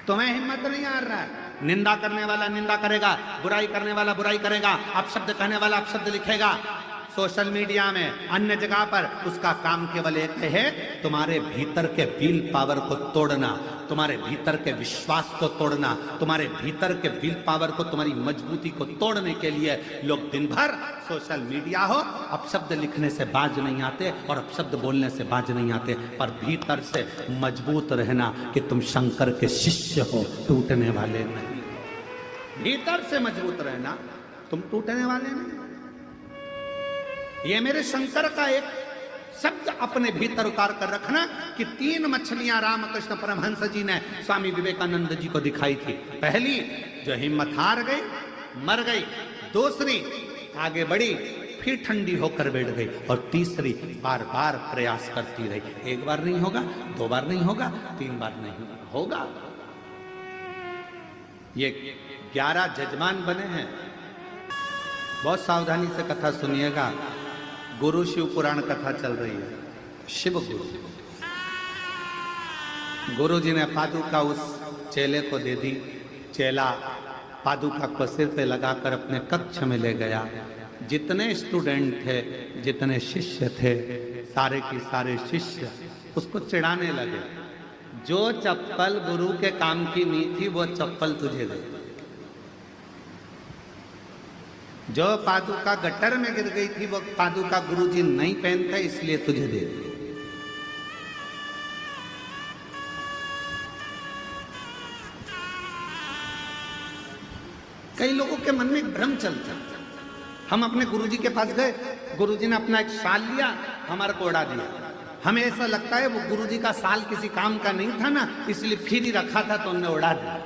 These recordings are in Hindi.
तुम्हें हिम्मत नहीं आ रहा है। निंदा करने वाला निंदा करेगा, बुराई करने वाला बुराई करेगा, अपशब्द कहने वाला अपशब्द लिखेगा सोशल मीडिया में, अन्य जगह पर। उसका काम केवल एक है, तुम्हारे भीतर के विल पावर को तोड़ना, तुम्हारे भीतर के विश्वास को तोड़ना, तुम्हारे भीतर के विल पावर को, तुम्हारी मजबूती को तोड़ने के लिए लोग दिन भर सोशल मीडिया हो, अपशब्द लिखने से बाज नहीं आते और अपशब्द बोलने से बाज नहीं आते, पर भीतर से मजबूत रहना कि तुम शंकर के शिष्य हो, टूटने वाले नहीं। भीतर से मजबूत रहना, तुम टूटने वाले नहीं। ये मेरे शंकर का एक शब्द अपने भीतर उतार कर रखना कि 3 मछलियां रामकृष्ण परमहंस जी ने स्वामी विवेकानंद जी को दिखाई थी। पहली जो हिम्मत हार गई, मर गई, दूसरी आगे बढ़ी, फिर ठंडी होकर बैठ गई, और तीसरी बार बार प्रयास करती रही। 1 बार नहीं होगा, 2 बार नहीं होगा, 3 बार नहीं होगा। ये 11 जजमान बने हैं। बहुत सावधानी से कथा सुनिएगा। गुरु शिव पुराण कथा चल रही है। शिव गुरु जी ने पादुका उस चेले को दे दी। चेला पादुका को सिर पे लगाकर अपने कक्ष में ले गया। जितने स्टूडेंट थे, जितने शिष्य थे, सारे के सारे शिष्य उसको चिढ़ाने लगे। जो चप्पल गुरु के काम की नहीं थी, वो चप्पल तुझे दे। जो पादुका गटर में गिर गई थी, वो पादुका गुरुजी नहीं पहनते, इसलिए तुझे दे दी। कई लोगों के मन में एक भ्रम चलता है। हम अपने गुरुजी के पास गए, गुरुजी ने अपना एक शाल लिया, हमारे को उड़ा दिया। हमें ऐसा लगता है वो गुरुजी का शाल किसी काम का नहीं था ना, इसलिए फिर ही रखा था तो उन्होंने उड़ा दिया।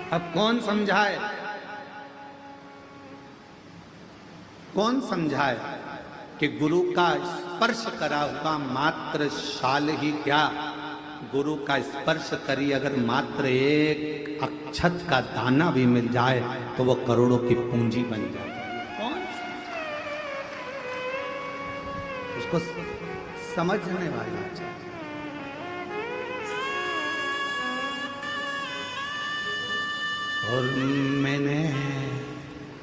अब कौन समझाए, कौन समझाए कि गुरु का स्पर्श करा हुआ मात्र शाल ही क्या, गुरु का स्पर्श करी अगर मात्र एक अक्षत का दाना भी मिल जाए तो वो करोड़ों की पूंजी बन जाए। कौन उसको समझने वाला चाहिए। और मैंने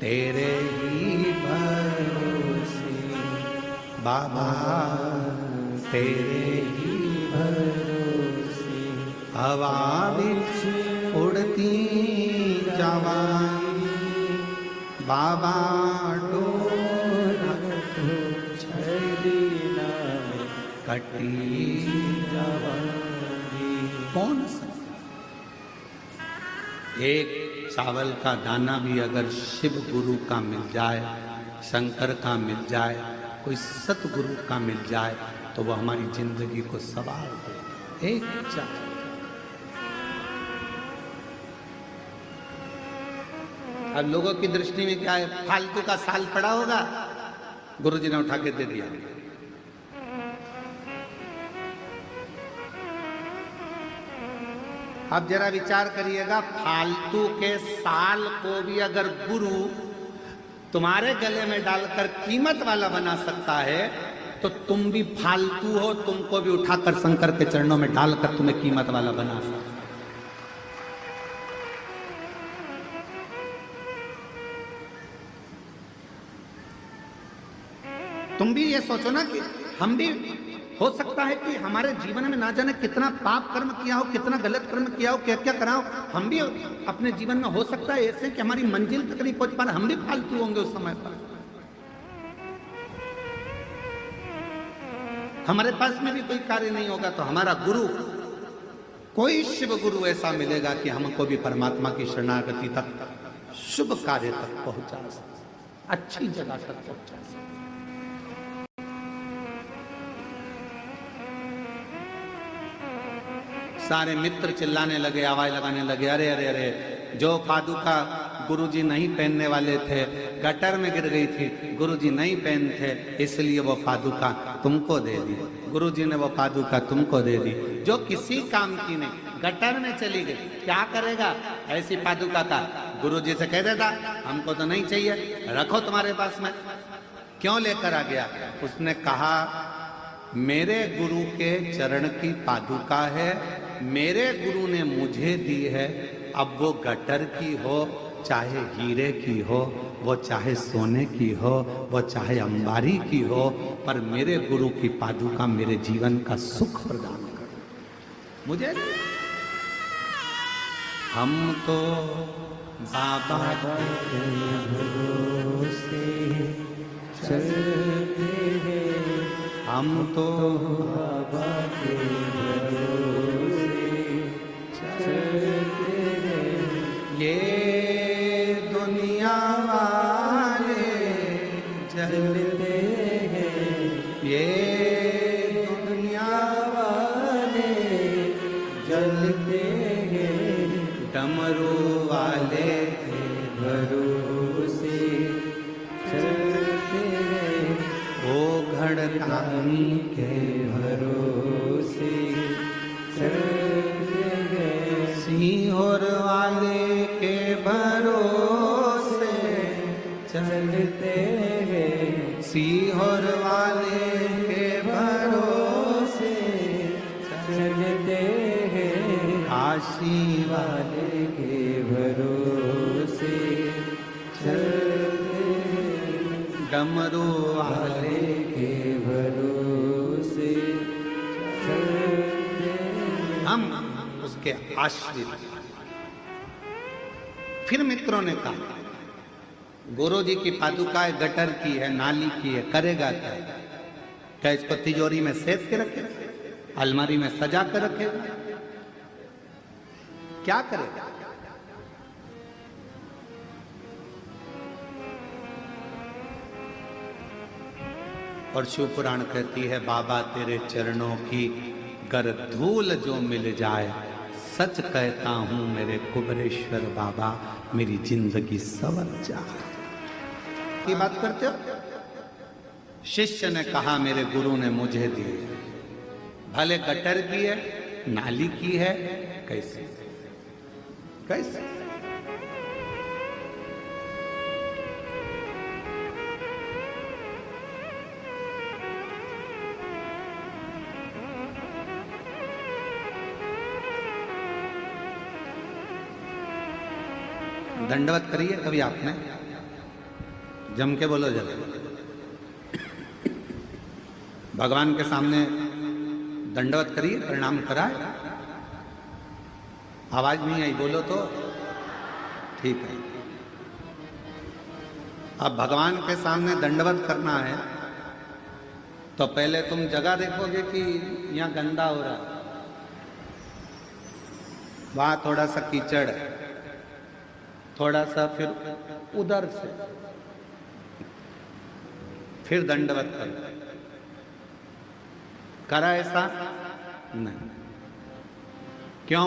तेरे ही भरोसे बाबा, तेरे ही भरोसे हवा बिच उड़ती जवानी बाबा, डोरा छड़ीना कटी जवानी। कौन सा एक चावल का दाना भी अगर शिव गुरु का मिल जाए, शंकर का मिल जाए, कोई सतगुरु का मिल जाए, तो वो हमारी जिंदगी को सवार दे। एक चावल। अब लोगों की दृष्टि में क्या है, फालतू का साल पड़ा होगा, गुरुजी ने उठा के दे दिया। अब जरा विचार करिएगा, फालतू के साल को भी अगर गुरु तुम्हारे गले में डालकर कीमत वाला बना सकता है, तो तुम भी फालतू हो, तुमको भी उठाकर शंकर के चरणों में डालकर तुम्हें कीमत वाला बना सकता है। तुम भी ये सोचो ना कि हम भी, हो सकता है कि हमारे जीवन में ना जाने कितना पाप कर्म किया हो, कितना गलत कर्म किया हो, क्या क्या करा हो, हम भी अपने जीवन में हो सकता है ऐसे कि हमारी मंजिल तक नहीं पहुंच पा रहे, हम भी फालतू होंगे उस समय पर। हमारे पास में भी कोई कार्य नहीं होगा, तो हमारा गुरु, कोई शिव गुरु ऐसा मिलेगा कि हमको भी परमात्मा की शरणागति तक, शुभ कार्य तक पहुंचा, अच्छी जगह तक पहुंचा। सारे मित्र चिल्लाने लगे, आवाज लगाने लगे, अरे अरे अरे, जो पादुका गुरुजी नहीं पहनने वाले थे, गटर में गिर गई थी, गुरुजी नहीं पहनते, इसलिए वो पादुका तुमको दे दी। गुरुजी ने वो पादुका तुमको दे दी, जो किसी काम की नहीं, गटर में चली गई, क्या करेगा ऐसी पादुका का? गुरुजी से कह देता हमको तो नहीं चाहिए, रखो तुम्हारे पास में। क्यों लेकर आ गया? उसने कहा मेरे गुरु के चरण की पादुका है, मेरे गुरु ने मुझे दी है, अब वो गटर की हो चाहे हीरे की हो, वो चाहे सोने की हो, वो चाहे अंबारी की हो, पर मेरे गुरु की पादुका मेरे जीवन का सुख प्रदान करे मुझे। हम तो बाबा के भरोसे चलते हैं, हम तो बाबा के भरोसे चलते हैं। ये दुनिया वाले जलते हैं, ये दुनिया वाले जलते हैं, डमरू वाले के भरोसे चलते हैं, ओ घड़कानी के भरोसे चलते हैं, सिंहोर वाले के भरोसे चलते हैं, सिंहोर वाले के भरोसे चलते हैं, काशी वाले के भरोसे चलते हैं, डमरू वाले के भरोसे चलते हैं। हम उसके आश्रित। फिर मित्रों ने कहा गुरु जी की पादुकाएं गटर की है, नाली की है, करेगा क्या? क्या इसको तिजोरी में सेफ के रखे, अलमारी में सजा कर रखेगा, क्या करेगा? और शिव पुराण कहती है बाबा तेरे चरणों की गर धूल जो मिल जाए, सच कहता हूं मेरे कुबरेश्वर बाबा मेरी जिंदगी सवर जाए। की बात करते हो? शिष्य ने कहा मेरे गुरु ने मुझे दी, भले गटर की है, नाली की है, कैसे कैसे? दंडवत करिए कभी आपने, जम के बोलो जरा, भगवान के सामने दंडवत करिए, प्रणाम कराए। आवाज नहीं आई, बोलो तो ठीक है। अब भगवान के सामने दंडवत करना है तो पहले तुम जगह देखोगे कि यहाँ गंदा हो रहा है, वहां थोड़ा सा कीचड़, थोड़ा सा फिर उधर से फिर दंडवत करो। करा ऐसा नहीं, क्यों?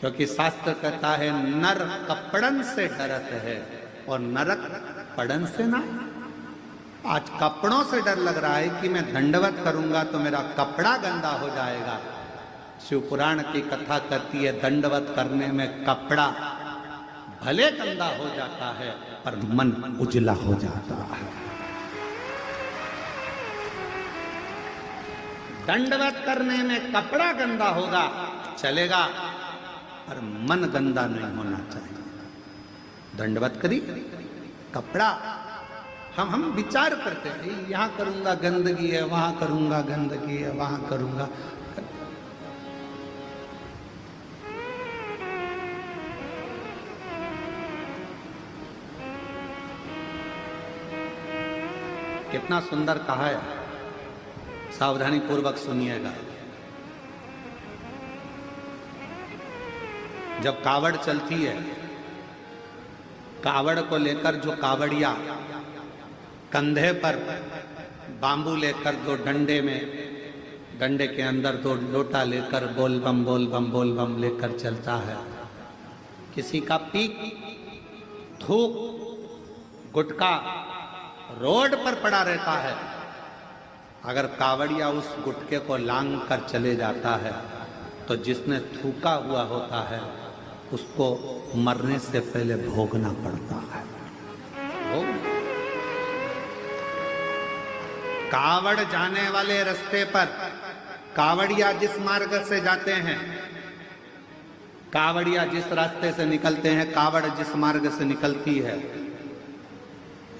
क्योंकि शास्त्र कहता है नर कपड़न से डरत है और नरक पड़न से ना। आज कपड़ों से डर लग रहा है कि मैं दंडवत करूंगा तो मेरा कपड़ा गंदा हो जाएगा। शिव पुराण की कथा कहती है दंडवत करने में कपड़ा भले गंदा हो जाता है पर मन उजला हो जाता है। दंडवत करने में कपड़ा गंदा होगा चलेगा पर मन गंदा नहीं होना चाहिए। दंडवत करी, कपड़ा हम विचार करते हैं यहां करूंगा गंदगी है, वहां करूंगा गंदगी है, वहां करूंगा। कितना सुंदर कहा है, सावधानी पूर्वक सुनिएगा। जब कावड़ चलती है, कावड़ को लेकर जो कावड़िया कंधे पर बांबू लेकर, दो डंडे में, डंडे के अंदर दो लोटा लेकर बोल बम लेकर चलता है। किसी का पीक, थूक, गुटखा रोड पर पड़ा रहता है। अगर कावड़िया उस गुटके को लांग कर चले जाता है तो जिसने थूका हुआ होता है उसको मरने से पहले भोगना पड़ता है। कावड़ जाने वाले रास्ते पर कावड़िया जिस मार्ग से जाते हैं, कावड़िया जिस रास्ते से निकलते हैं, कावड़ जिस मार्ग से निकलती है,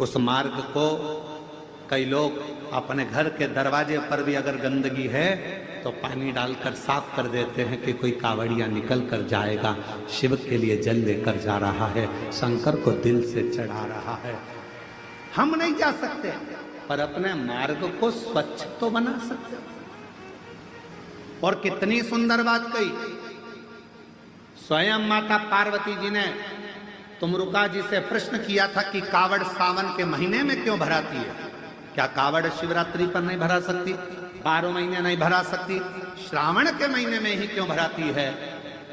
उस मार्ग को कई लोग अपने घर के दरवाजे पर भी अगर गंदगी है तो पानी डालकर साफ कर देते हैं कि कोई कावड़िया निकल कर जाएगा, शिव के लिए जल लेकर जा रहा है, शंकर को दिल से चढ़ा रहा है। हम नहीं जा सकते पर अपने मार्ग को स्वच्छ तो बना सकते। और कितनी सुंदर बात कही स्वयं माता पार्वती जी ने तुमरुका जी से प्रश्न किया था कि कावड़ सावन के महीने में क्यों भराती है? क्या कावड़ शिवरात्रि पर नहीं भरा सकती? 12 महीने नहीं भरा सकती? श्रावण के महीने में ही क्यों भराती है?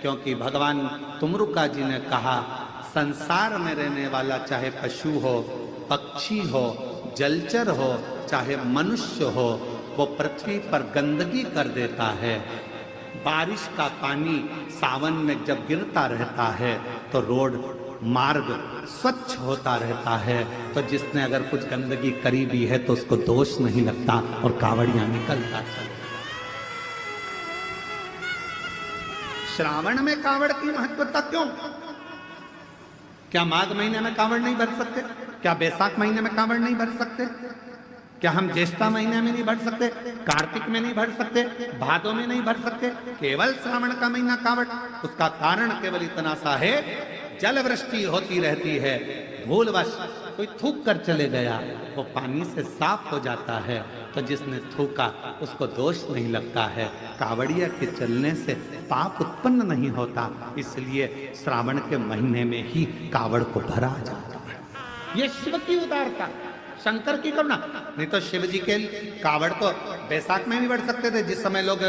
क्योंकि भगवान तुमरुका जी ने कहा संसार में रहने वाला चाहे पशु हो, पक्षी हो, जलचर हो, चाहे मनुष्य हो, वो पृथ्वी पर गंदगी कर देता है। बारिश का पानी सावन में जब गिरता रहता है तो रोड मार्ग स्वच्छ होता रहता है, तो जिसने अगर कुछ गंदगी करी भी है तो उसको दोष नहीं लगता और कावड़ियां निकलता चलता। श्रावण में कावड़ की महत्वता क्यों? क्या माघ महीने में कावड़ नहीं भर सकते? क्या बैसाख महीने में कावड़ नहीं भर सकते? क्या हम ज्येष्ठा महीने में नहीं भर सकते? कार्तिक में नहीं भर सकते? भादों में नहीं भर सकते? केवल श्रावण का महीना कावड़? उसका कारण केवल इतना सा है, जल वृष्टि होती रहती है, भूलवश कोई थूक कर चले गया, वो पानी से साफ हो जाता है, तो जिसने थूका उसको दोष नहीं लगता है। कावड़िया के चलने से पाप उत्पन्न नहीं होता, इसलिए श्रावण के महीने में ही कावड़ को भरा जाता है। ये शिव की उदारता, शंकर की करुणा। नहीं तो शिव जी के कावड़ तो बैसाख में भी बढ़ सकते थे, जिस समय लोग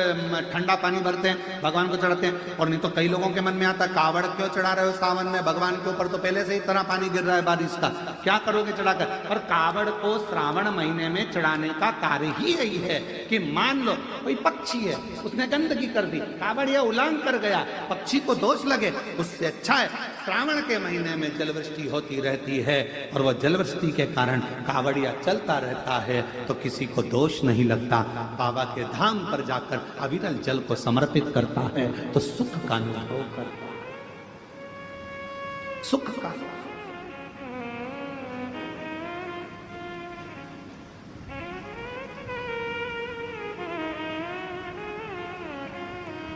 ठंडा पानी भरते हैं भगवान को चढ़ाते हैं। और नहीं तो कई लोगों के मन में आता कावड़ क्यों चढ़ा रहे हो सावन में, भगवान के ऊपर तो पहले से ही इतना पानी गिर रहा है बारिश का, क्या करोगे चढ़ाकर? पर कावड़ को श्रावण महीने में चढ़ाने का कार्य ही यही है कि मान लो कोई पक्षी है, उसने गंदगी कर दी, कावड़ यह उलांघ कर गया, पक्षी को दोष लगे, उससे अच्छा है श्रावण के महीने में जलवृष्टि होती रहती है और वह जलवृष्टि के कारण कावड़िया चलता रहता है, तो किसी को दोष नहीं लगता। बाबा के धाम पर जाकर अविरल जल को समर्पित करता है तो सुख का अनुभव करता है, सुख का।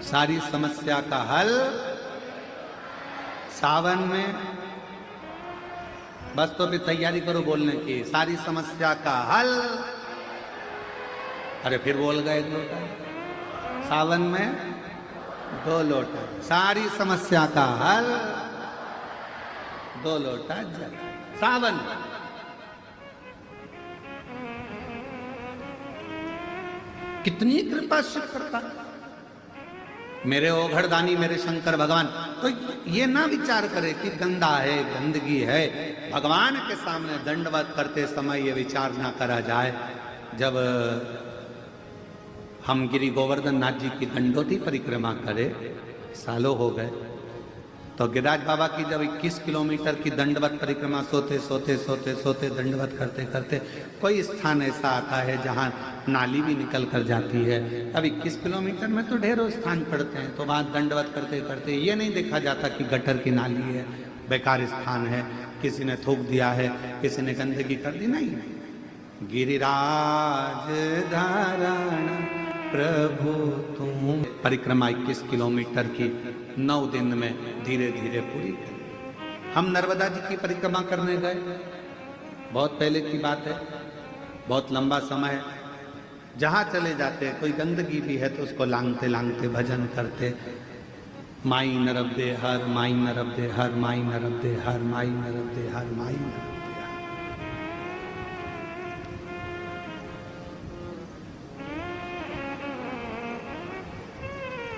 सारी समस्या का हल सावन में, बस तो भी तैयारी करो बोलने की, सारी समस्या का हल। अरे फिर बोल गए 1 लोटा, सावन में 2 लोटा, सारी समस्या का हल 2 लोटा जल। सावन कितनी कृपा शिव करता, मेरे ओघड़दानी मेरे शंकर भगवान। तो ये ना विचार करे कि गंदा है, गंदगी है, भगवान के सामने दंडवत करते समय ये विचार ना करा जाए। जब हम गिरि गोवर्धन नाथ जी की दंडोती परिक्रमा करे, सालों हो गए, तो गिरिराज बाबा की जब 21 किलोमीटर की दंडवत परिक्रमा सोते सोते सोते सोते दंडवत करते करते कोई स्थान ऐसा आता है जहाँ नाली भी निकल कर जाती है। अब 21 किलोमीटर में तो ढेरों स्थान पड़ते हैं, तो वहाँ दंडवत करते करते ये नहीं देखा जाता कि गटर की नाली है, बेकार स्थान है, किसी ने थूक दिया है, किसी ने गंदगी कर दी, नहीं। गिरिराज धारण प्रभु तुम परिक्रमा 21 किलोमीटर की 9 दिन में धीरे धीरे पूरी करें। हम नर्मदा जी की परिक्रमा करने गए, बहुत पहले की बात है, बहुत लंबा समय है। जहाँ चले जाते कोई गंदगी भी है तो उसको लांगते लांगते भजन करते, माई नरब दे हर, माई नरब दे हर, माई नरब दे हर, माई नरब दे हर, माई नरब दे हर।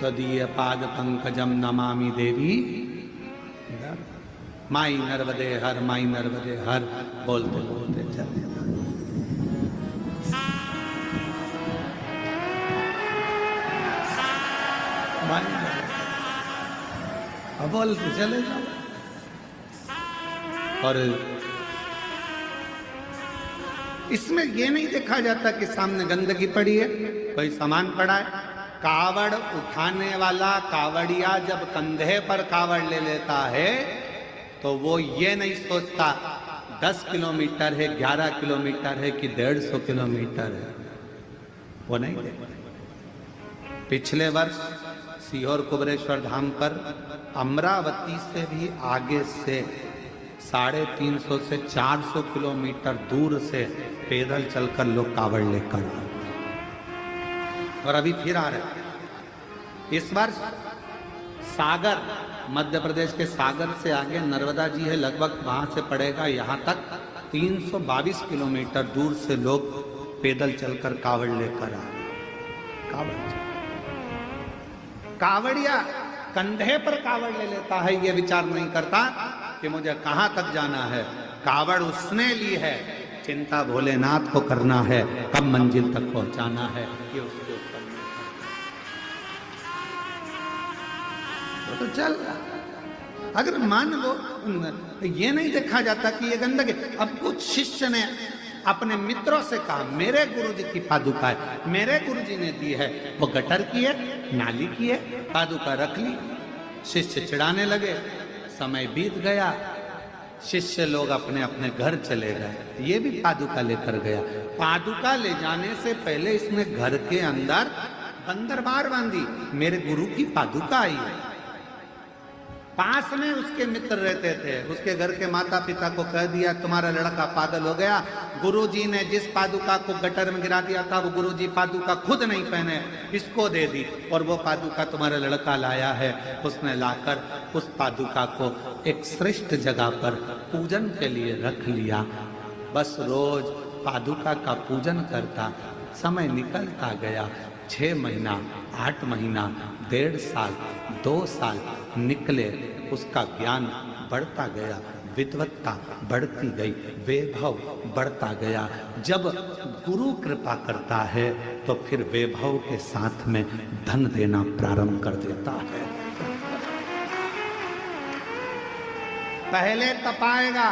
तदीय पाद पंकजम नमामि देवी, माई नर्मदे हर, माई नर्मदे हर बोलते बोलते चले बोलते चले जाओ। और इसमें यह नहीं देखा जाता कि सामने गंदगी पड़ी है, कोई सामान पड़ा है। कावड़ उठाने वाला कावड़िया जब कंधे पर कावड़ ले लेता है तो वो ये नहीं सोचता 10 किलोमीटर है, 11 किलोमीटर है कि 150 किलोमीटर है, वो नहीं देखता। पिछले वर्ष सीहोर कुबरेश्वर धाम पर अमरावती से भी आगे से 350 से 400 किलोमीटर दूर से पैदल चलकर लोग कावड़ लेकर आए और अभी फिर आ रहे। इस वर्ष सागर, मध्य प्रदेश के सागर से आगे नर्मदा जी है, लगभग वहां से पड़ेगा यहां तक 322 किलोमीटर दूर से लोग पैदल चलकर कावड़ लेकर आ रहे। कावड़िया कंधे पर कावड़ ले लेता है, ये विचार नहीं करता कि मुझे कहां तक जाना है। कावड़ उसने ली है, चिंता भोलेनाथ को करना है, कब मंजिल तक पहुंचाना है ये उसके ऊपर। तो चल, अगर मान लो ये नहीं देखा जाता कि ये गंदगी। अब कुछ शिष्य ने अपने मित्रों से कहा मेरे गुरुजी की पादुका है, मेरे गुरुजी ने दी है, वो गटर की है, नाली की है, पादुका रख ली। शिष्य चिढ़ाने लगे, समय बीत गया, शिष्य लोग अपने अपने घर चले गए, ये भी पादुका लेकर गया। पादुका ले जाने से पहले इसने घर के अंदर बंदरबार बांधी, मेरे गुरु की पादुका आई है। पास में उसके मित्र रहते थे, उसके घर के माता पिता को कह दिया तुम्हारा लड़का पागल हो गया, गुरुजी ने जिस पादुका को गटर में गिरा दिया था वो गुरुजी पादुका खुद नहीं पहने, इसको दे दी, और वो पादुका तुम्हारा लड़का लाया है। उसने लाकर उस पादुका को एक श्रेष्ठ जगह पर पूजन के लिए रख लिया। बस रोज पादुका का पूजन करता, समय निकलता गया। 6 महीना, 8 महीना, 1.5 साल, 2 साल निकले, उसका ज्ञान बढ़ता गया, विद्वत्ता बढ़ती गई, वैभव बढ़ता गया। जब गुरु कृपा करता है तो फिर वैभव के साथ में धन देना प्रारंभ कर देता है। पहले तपाएगा,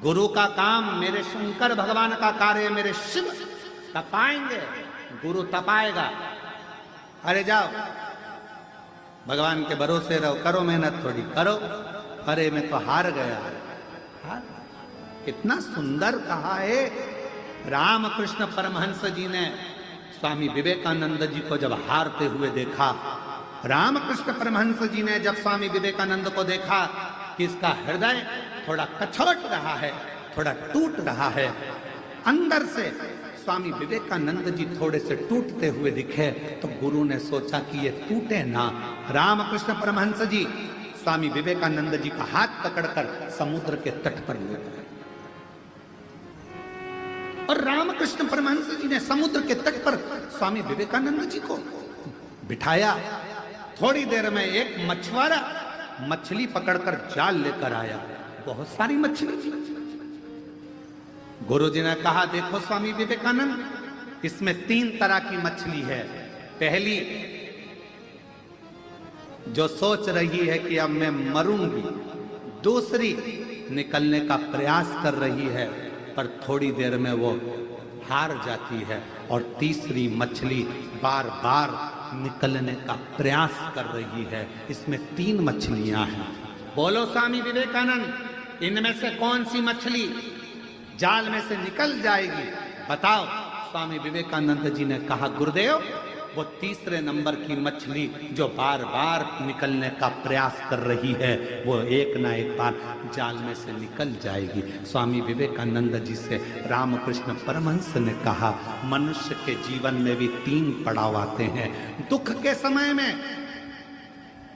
गुरु का काम, मेरे शंकर भगवान का कार्य, मेरे शिव तपाएंगे, गुरु तपाएगा। अरे जाओ भगवान के भरोसे रहो, करो मेहनत थोड़ी करो, अरे मैं तो हार गया। हार, कितना सुंदर कहा है। रामकृष्ण परमहंस जी ने स्वामी विवेकानंद जी को जब हारते हुए देखा, रामकृष्ण परमहंस जी ने जब स्वामी विवेकानंद को देखा कि इसका हृदय थोड़ा कछोट रहा है, थोड़ा टूट रहा है, अंदर से स्वामी विवेकानंद जी थोड़े से टूटते हुए दिखे, तो गुरु ने सोचा कि ये टूटे ना। रामकृष्ण परमहंस जी स्वामी विवेकानंद जी का हाथ पकड़कर समुद्र के तट पर ले गए, और रामकृष्ण परमहंस जी ने समुद्र के तट पर स्वामी विवेकानंद जी को बिठाया। थोड़ी देर में एक मछुआरा मछली पकड़कर जाल लेकर आया, बहुत सारी मछली थी। गुरु जी ने कहा देखो स्वामी विवेकानंद, इसमें 3 तरह की मछली है। पहली जो सोच रही है कि अब मैं मरूंगी, दूसरी निकलने का प्रयास कर रही है पर थोड़ी देर में वो हार जाती है, और तीसरी मछली बार बार निकलने का प्रयास कर रही है। इसमें 3 मछलियां हैं। बोलो स्वामी विवेकानंद, इनमें से कौन सी मछली जाल में से निकल जाएगी, बताओ। स्वामी विवेकानंद जी ने कहा गुरुदेव, वो तीसरे नंबर की मछली जो बार बार निकलने का प्रयास कर रही है, वो एक ना एक बार जाल में से निकल जाएगी। स्वामी विवेकानंद जी से रामकृष्ण परमहंस ने कहा मनुष्य के जीवन में भी 3 पड़ाव आते हैं। दुख के समय में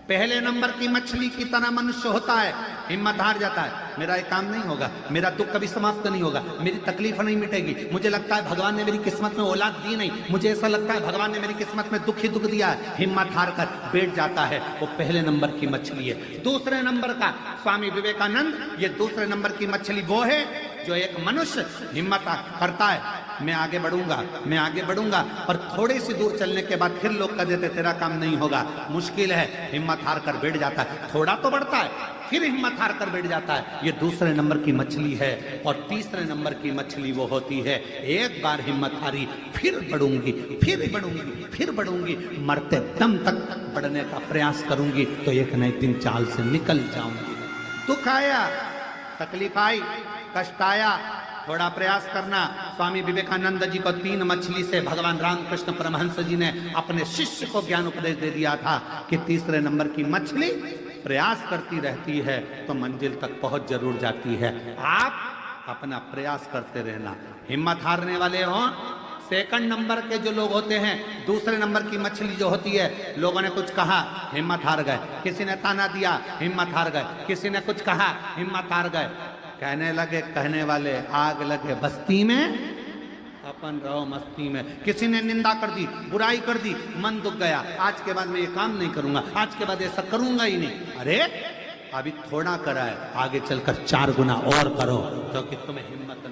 पहले नंबर की मछली की तरह मनुष्य होता है, हिम्मत हार जाता है, मेरा ये काम नहीं होगा, मेरा दुख कभी समाप्त नहीं होगा, मेरी तकलीफ नहीं मिटेगी, मुझे लगता है भगवान ने मेरी किस्मत में औलाद दी नहीं, मुझे ऐसा लगता है भगवान ने मेरी किस्मत में दुख ही दुख दिया है, हिम्मत हार कर बैठ जाता है। वो पहले नंबर की मछली है। दूसरे नंबर का स्वामी विवेकानंद, ये दूसरे नंबर की मछली वो है जो एक मनुष्य हिम्मत करता है, मैं आगे बढ़ूंगा, मैं आगे बढ़ूंगा, पर थोड़ी सी दूर चलने के बाद फिर लोग कह देते तेरा काम नहीं होगा, मुश्किल है, हिम्मत हार कर बैठ जाता है। थोड़ा तो बढ़ता है, फिर हिम्मत हार कर बैठ जाता है। ये दूसरे नंबर की मछली है। और तीसरे नंबर की मछली वो होती है, एक बार हिम्मत हारी, फिर बढ़ूंगी, फिर बढ़ूंगी, फिर बढ़ूंगी, मरते दम तक बढ़ने का प्रयास करूंगी तो एक न एक दिन चाल से निकल जाऊंगी। दुख आया, तकलीफ आई, कष्ट आया, थोड़ा प्रयास करना। स्वामी विवेकानंद जी को 3 मछली से भगवान रामकृष्ण परमहंस जी ने अपने शिष्य को ज्ञान उपदेश दे दिया था कि तीसरे नंबर की मछली प्रयास करती रहती है तो मंजिल तक पहुंच जरूर जाती है। आप अपना प्रयास करते रहना। हिम्मत हारने वाले हो, सेकंड नंबर के जो लोग होते हैं, दूसरे नंबर की मछली जो होती है, लोगों ने कुछ कहा, हिम्मत हार गए, किसी ने ताना दिया, हिम्मत हार गए, किसी ने कुछ कहा, हिम्मत हार गए। कहने लगे कहने वाले, आग लगे बस्ती में, अपन रहो मस्ती में। किसी ने निंदा कर दी, बुराई कर दी, मन दुख गया, आज के बाद मैं ये काम नहीं करूंगा, आज के बाद ऐसा करूंगा ही नहीं। अरे अभी थोड़ा करा है, आगे चलकर 4 गुना और करो, क्योंकि तुम्हें हिम्मत